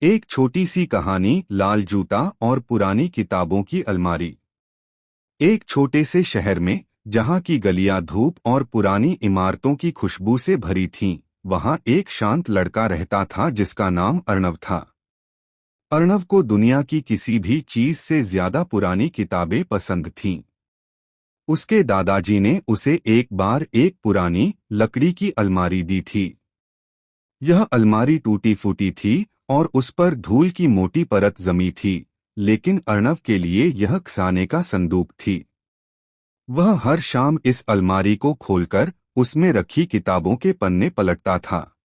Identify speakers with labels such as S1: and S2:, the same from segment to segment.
S1: एक छोटी सी कहानी, लाल जूता और पुरानी किताबों की अलमारी। एक छोटे से शहर में, जहाँ की गलियां धूप और पुरानी इमारतों की खुशबू से भरी थीं, वहाँ एक शांत लड़का रहता था जिसका नाम अर्णव था। अर्णव को दुनिया की किसी भी चीज से ज्यादा पुरानी किताबें पसंद थीं। उसके दादाजी ने उसे एक बार एक पुरानी लकड़ी की अलमारी दी थी। यह अलमारी टूटी फूटी थी और उस पर धूल की मोटी परत जमी थी, लेकिन अर्णव के लिए यह खजाने का संदूक थी। वह हर शाम इस अलमारी को खोलकर उसमें रखी किताबों के पन्ने पलटता था।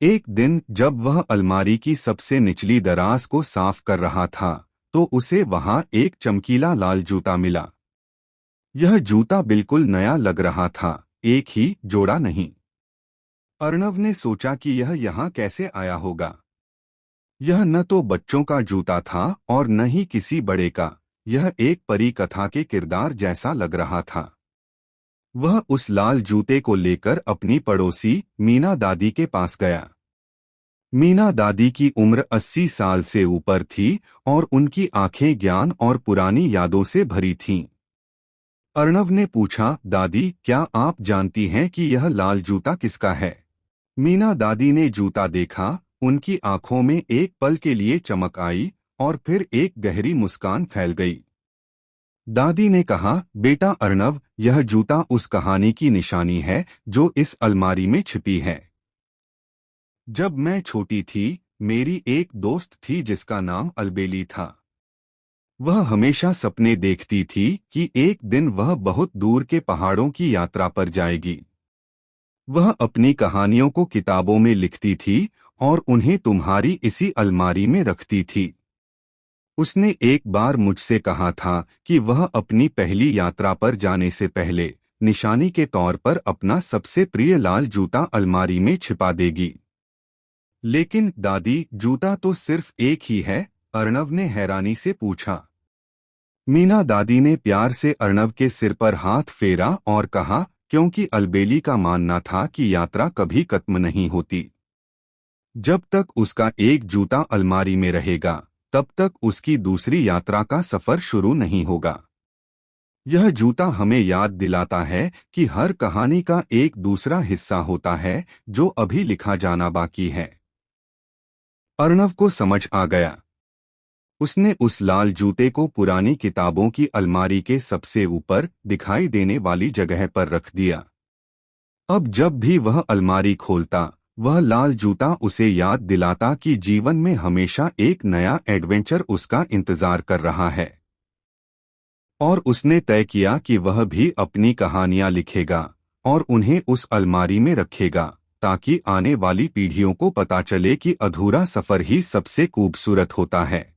S1: एक दिन जब वह अलमारी की सबसे निचली दराज को साफ कर रहा था, तो उसे वहां एक चमकीला लाल जूता मिला। यह जूता बिल्कुल नया लग रहा था, एक ही जोड़ा नहीं। अर्णव ने सोचा कि यह यहाँ कैसे आया होगा। यह न तो बच्चों का जूता था और न ही किसी बड़े का, यह एक परी कथा के किरदार जैसा लग रहा था। वह उस लाल जूते को लेकर अपनी पड़ोसी मीना दादी के पास गया। मीना दादी की उम्र 80 साल से ऊपर थी और उनकी आंखें ज्ञान और पुरानी यादों से भरी थीं। अर्णव ने पूछा, दादी, क्या आप जानती हैं कि यह लाल जूता किसका है? मीना दादी ने जूता देखा, उनकी आंखों में एक पल के लिए चमक आई और फिर एक गहरी मुस्कान फैल गई। दादी ने कहा, बेटा अर्णव, यह जूता उस कहानी की निशानी है जो इस अलमारी में छिपी है। जब मैं छोटी थी, मेरी एक दोस्त थी जिसका नाम अलबेली था। वह हमेशा सपने देखती थी कि एक दिन वह बहुत दूर के पहाड़ों की यात्रा पर जाएगी। वह अपनी कहानियों को किताबों में लिखती थी और उन्हें तुम्हारी इसी अलमारी में रखती थी। उसने एक बार मुझसे कहा था कि वह अपनी पहली यात्रा पर जाने से पहले निशानी के तौर पर अपना सबसे प्रिय लाल जूता अलमारी में छिपा देगी। लेकिन दादी, जूता तो सिर्फ एक ही है, अर्णव ने हैरानी से पूछा। मीना दादी ने प्यार से अर्णव के सिर पर हाथ फेरा और कहा, क्योंकि अलबेली का मानना था कि यात्रा कभी खत्म नहीं होती। जब तक उसका एक जूता अलमारी में रहेगा, तब तक उसकी दूसरी यात्रा का सफर शुरू नहीं होगा। यह जूता हमें याद दिलाता है कि हर कहानी का एक दूसरा हिस्सा होता है जो अभी लिखा जाना बाकी है। अर्णव को समझ आ गया। उसने उस लाल जूते को पुरानी किताबों की अलमारी के सबसे ऊपर दिखाई देने वाली जगह पर रख दिया। अब जब भी वह अलमारी खोलता, वह लाल जूता उसे याद दिलाता कि जीवन में हमेशा एक नया एडवेंचर उसका इंतजार कर रहा है। और उसने तय किया कि वह भी अपनी कहानियां लिखेगा और उन्हें उस अलमारी में रखेगा, ताकि आने वाली पीढ़ियों को पता चले कि अधूरा सफर ही सबसे खूबसूरत होता है।